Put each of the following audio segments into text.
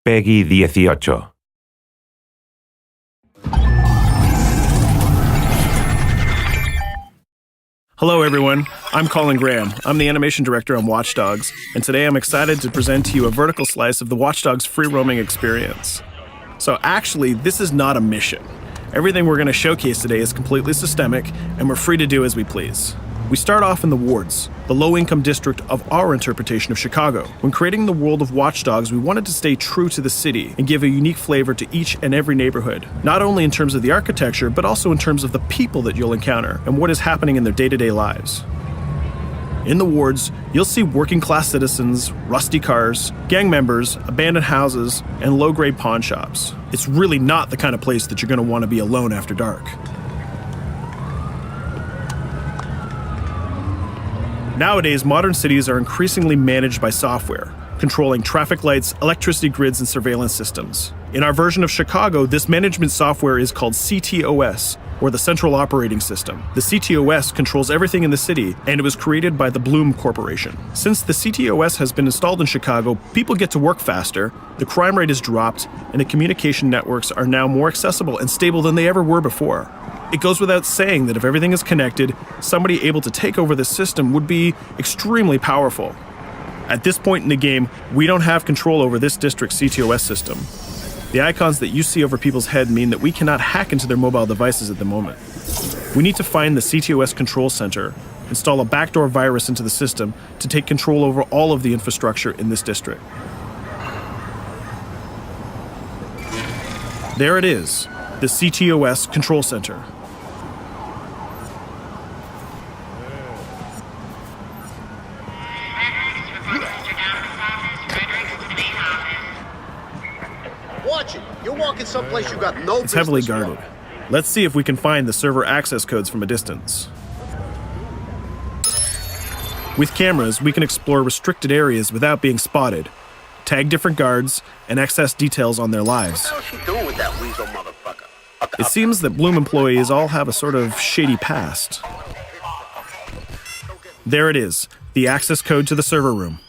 Peggy 18. Hello everyone, I'm Colin Graham. I'm the animation director on Watch Dogs, and today I'm excited to present to you a vertical slice of the Watch Dogs free roaming experience. So actually, this is not a mission. Everything we're going to showcase today is completely systemic, and we're free to do as we please. We start off in the wards, the low-income district of our interpretation of Chicago. When creating the world of Watch Dogs, we wanted to stay true to the city and give a unique flavor to each and every neighborhood, not only in terms of the architecture, but also in terms of the people that you'll encounter and what is happening in their day-to-day lives. In the wards, you'll see working-class citizens, rusty cars, gang members, abandoned houses, and low-grade pawn shops. It's really not the kind of place that you're going to want to be alone after dark. Nowadays, modern cities are increasingly managed by software, controlling traffic lights, electricity grids, and surveillance systems. In our version of Chicago, this management software is called CTOS, or the Central Operating System. The CTOS controls everything in the city, and it was created by the Bloom Corporation. Since the CTOS has been installed in Chicago, people get to work faster, the crime rate has dropped, and the communication networks are now more accessible and stable than they ever were before. It goes without saying that if everything is connected, somebody able to take over the system would be extremely powerful. At this point in the game, we don't have control over this district's CTOS system. The icons that you see over people's head mean that we cannot hack into their mobile devices at the moment. We need to find the CTOS control center, install a backdoor virus into the system to take control over all of the infrastructure in this district. There it is, the CTOS control center. Watch it. You're walking someplace you got no business. It's heavily guarded. Let's see if we can find the server access codes from a distance. With cameras, we can explore restricted areas without being spotted, tag different guards, and access details on their lives. What the hell is she doing with that weasel motherfucker? It seems that Bloom employees all have a sort of shady past. There it is, the access code to the server room.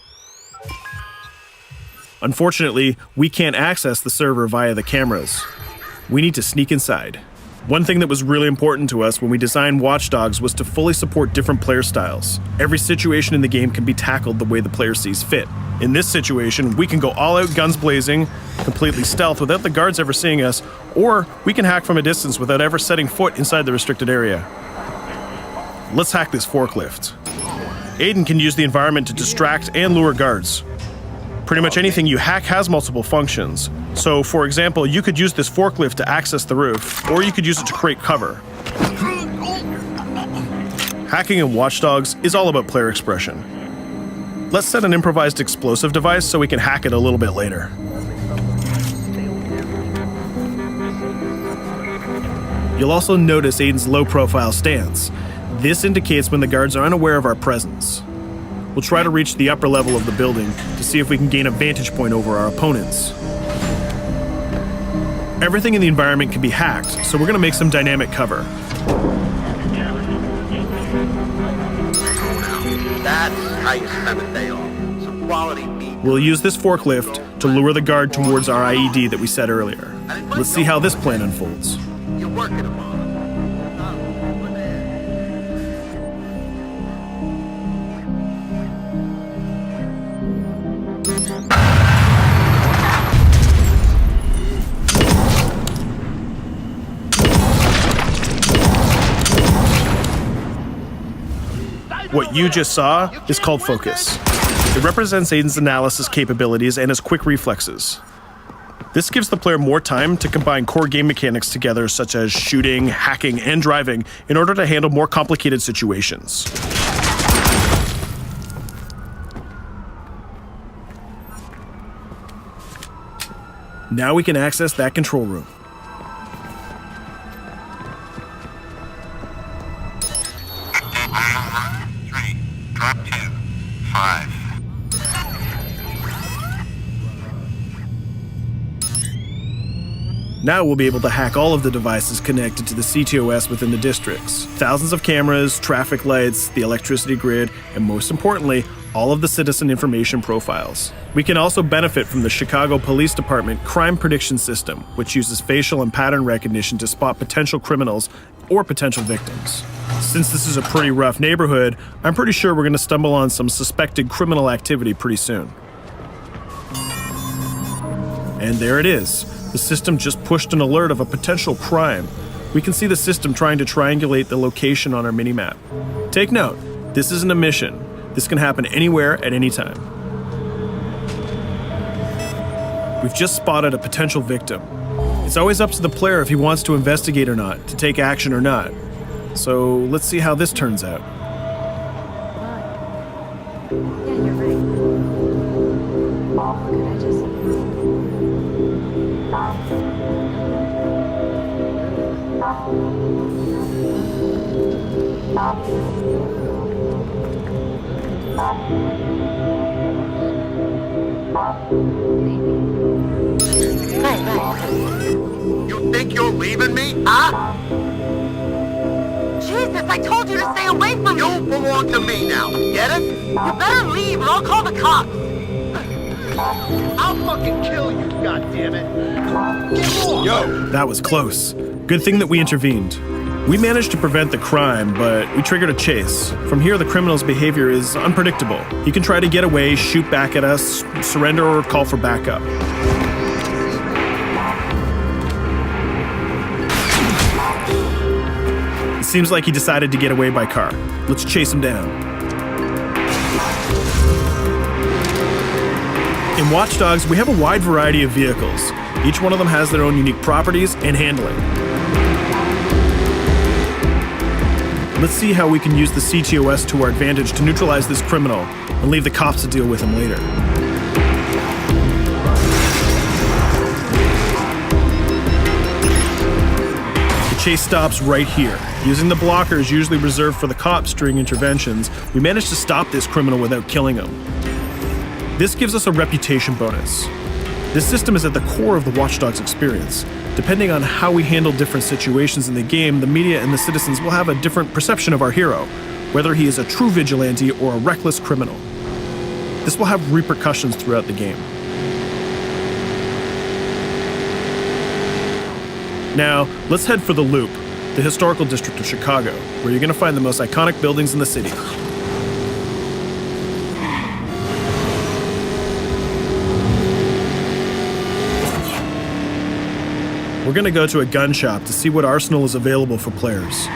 Unfortunately, we can't access the server via the cameras. We need to sneak inside. One thing that was really important to us when we designed Watch Dogs was to fully support different player styles. Every situation in the game can be tackled the way the player sees fit. In this situation, we can go all out guns blazing, completely stealth without the guards ever seeing us, or we can hack from a distance without ever setting foot inside the restricted area. Let's hack this forklift. Aiden can use the environment to distract and lure guards. Pretty much anything you hack has multiple functions. So, for example, you could use this forklift to access the roof, or you could use it to create cover. Hacking in Watch Dogs is all about player expression. Let's set an improvised explosive device so we can hack it a little bit later. You'll also notice Aiden's low-profile stance. This indicates when the guards are unaware of our presence. We'll try to reach the upper level of the building to see if we can gain a vantage point over our opponents. Everything in the environment can be hacked, so we're going to make some dynamic cover. That's how you spend a day off. Some quality meat. We'll use this forklift to lure the guard towards our IED that we set earlier. Let's see how this plan unfolds. You're working them on. What you just saw is called focus. It represents Aiden's analysis capabilities and his quick reflexes. This gives the player more time to combine core game mechanics together, such as shooting, hacking, and driving, in order to handle more complicated situations. Now we can access that control room. Drop 2, 5. Now we'll be able to hack all of the devices connected to the CTOS within the districts. Thousands of cameras, traffic lights, the electricity grid, and most importantly, all of the citizen information profiles. We can also benefit from the Chicago Police Department Crime Prediction System, which uses facial and pattern recognition to spot potential criminals or potential victims. Since this is a pretty rough neighborhood, I'm pretty sure we're going to stumble on some suspected criminal activity pretty soon. And there it is. The system just pushed an alert of a potential crime. We can see the system trying to triangulate the location on our minimap. Take note, this isn't a mission. This can happen anywhere at any time. We've just spotted a potential victim. It's always up to the player if he wants to investigate or not, to take action or not. So let's see how this turns out. Yeah, you're right. Could I just... You think you're leaving me? Huh? Jesus, I told you to stay away from me! You belong to me now. Get it? You better leave or I'll call the cops! I'll fucking kill you, goddammit. Get off! Yo! That was close. Good thing that we intervened. We managed to prevent the crime, but we triggered a chase. From here, the criminal's behavior is unpredictable. He can try to get away, shoot back at us, surrender, or call for backup. It seems like he decided to get away by car. Let's chase him down. In Watch Dogs, we have a wide variety of vehicles. Each one of them has their own unique properties and handling. Let's see how we can use the CTOS to our advantage to neutralize this criminal and leave the cops to deal with him later. The chase stops right here. Using the blockers usually reserved for the cops during interventions, we managed to stop this criminal without killing him. This gives us a reputation bonus. This system is at the core of the Watch Dogs experience. Depending on how we handle different situations in the game, the media and the citizens will have a different perception of our hero, whether he is a true vigilante or a reckless criminal. This will have repercussions throughout the game. Now, let's head for the Loop, the historical district of Chicago, where you're going to find the most iconic buildings in the city. We're going to go to a gun shop to see what arsenal is available for players.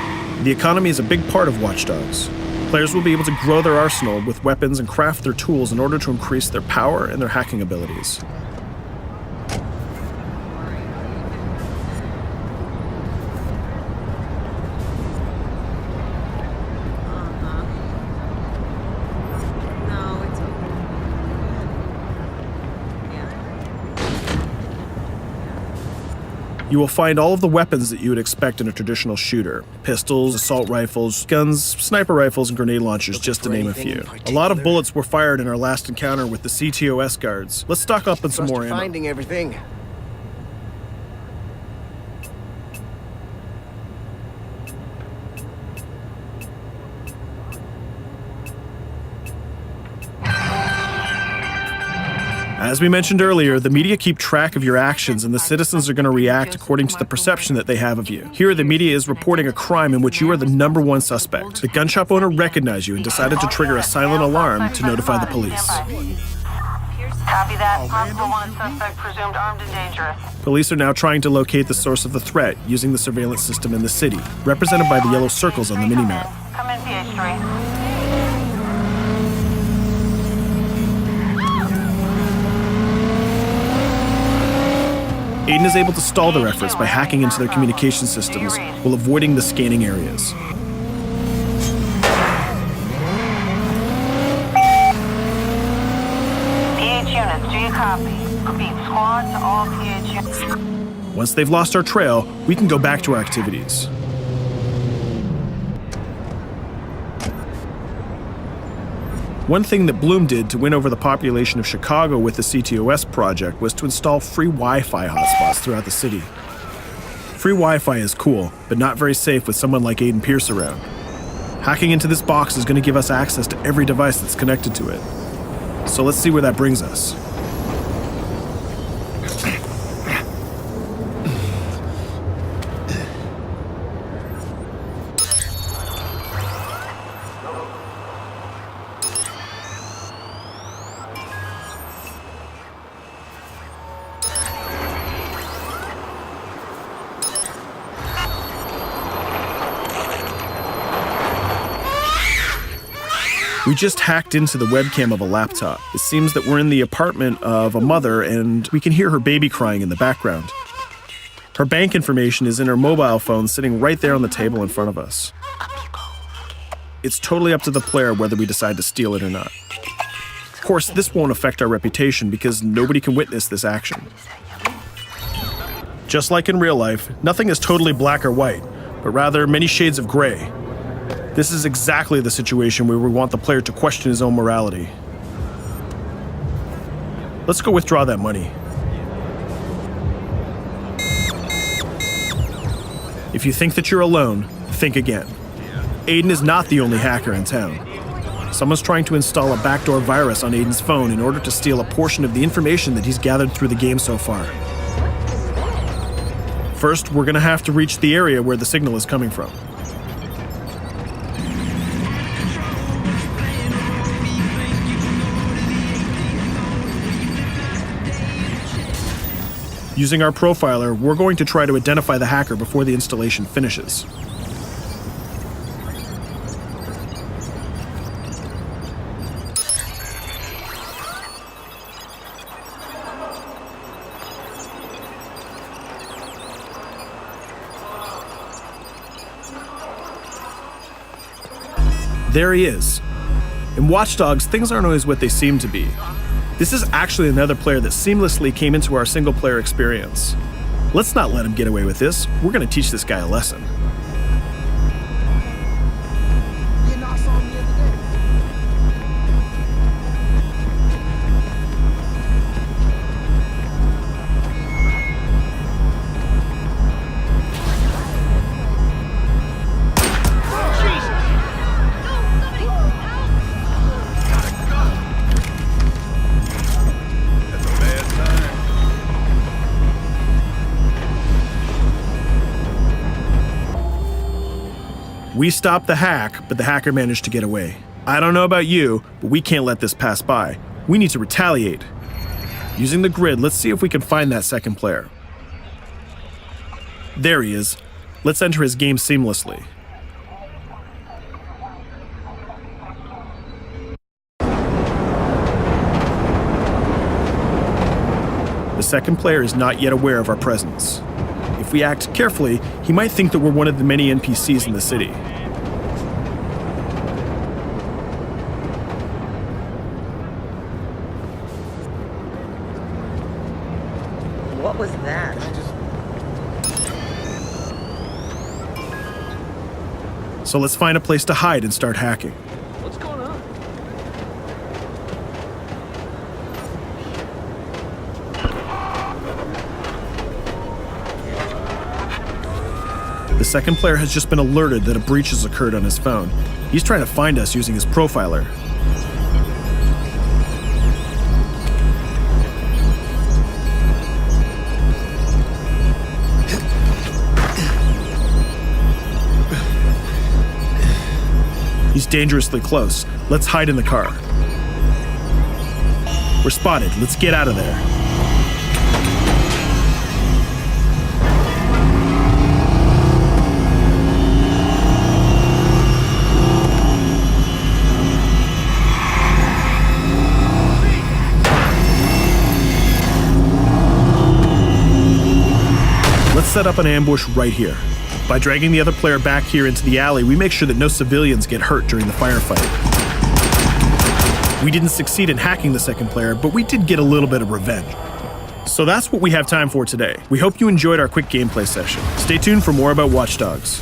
The economy is a big part of Watch Dogs. Players will be able to grow their arsenal with weapons and craft their tools in order to increase their power and their hacking abilities. No, it's okay. You will find all of the weapons that you would expect in a traditional shooter. Pistols, assault rifles, guns, sniper rifles, and grenade launchers, just to name a few. A lot of bullets were fired in our last encounter with the CTOS guards. Let's stock up on some more ammo. Finding everything. As we mentioned earlier, the media keep track of your actions and the citizens are going to react according to the perception that they have of you. Here, the media is reporting a crime in which you are the #1 suspect. The gun shop owner recognized you and decided to trigger a silent alarm to notify the police. Copy that. Possible wanted suspect presumed armed and dangerous. Police are now trying to locate the source of the threat using the surveillance system in the city, represented by the yellow circles on the minimap. Come in, PH3. Aiden is able to stall their efforts by hacking into their communication systems while avoiding the scanning areas. PH units, do you copy? Repeat, squad to all PH units. Once they've lost our trail, we can go back to our activities. One thing that Bloom did to win over the population of Chicago with the CTOS project was to install free Wi-Fi hotspots throughout the city. Free Wi-Fi is cool, but not very safe with someone like Aiden Pierce around. Hacking into this box is going to give us access to every device that's connected to it. So let's see where that brings us. We just hacked into the webcam of a laptop. It seems that we're in the apartment of a mother and we can hear her baby crying in the background. Her bank information is in her mobile phone sitting right there on the table in front of us. It's totally up to the player whether we decide to steal it or not. Of course, this won't affect our reputation because nobody can witness this action. Just like in real life, nothing is totally black or white, but rather many shades of gray. This is exactly the situation where we want the player to question his own morality. Let's go withdraw that money. If you think that you're alone, think again. Aiden is not the only hacker in town. Someone's trying to install a backdoor virus on Aiden's phone in order to steal a portion of the information that he's gathered through the game so far. First, we're gonna have to reach the area where the signal is coming from. Using our profiler, we're going to try to identify the hacker before the installation finishes. There he is. In Watch Dogs, things aren't always what they seem to be. This is actually another player that seamlessly came into our single-player experience. Let's not let him get away with this. We're going to teach this guy a lesson. We stopped the hack, but the hacker managed to get away. I don't know about you, but we can't let this pass by. We need to retaliate. Using the grid, let's see if we can find that second player. There he is. Let's enter his game seamlessly. The second player is not yet aware of our presence. If we act carefully, he might think that we're one of the many NPCs in the city. What was that? So let's find a place to hide and start hacking. What's going on? The second player has just been alerted that a breach has occurred on his phone. He's trying to find us using his profiler. He's dangerously close. Let's hide in the car. We're spotted. Let's get out of there. Let's set up an ambush right here. By dragging the other player back here into the alley, we make sure that no civilians get hurt during the firefight. We didn't succeed in hacking the second player, but we did get a little bit of revenge. So that's what we have time for today. We hope you enjoyed our quick gameplay session. Stay tuned for more about Watch Dogs.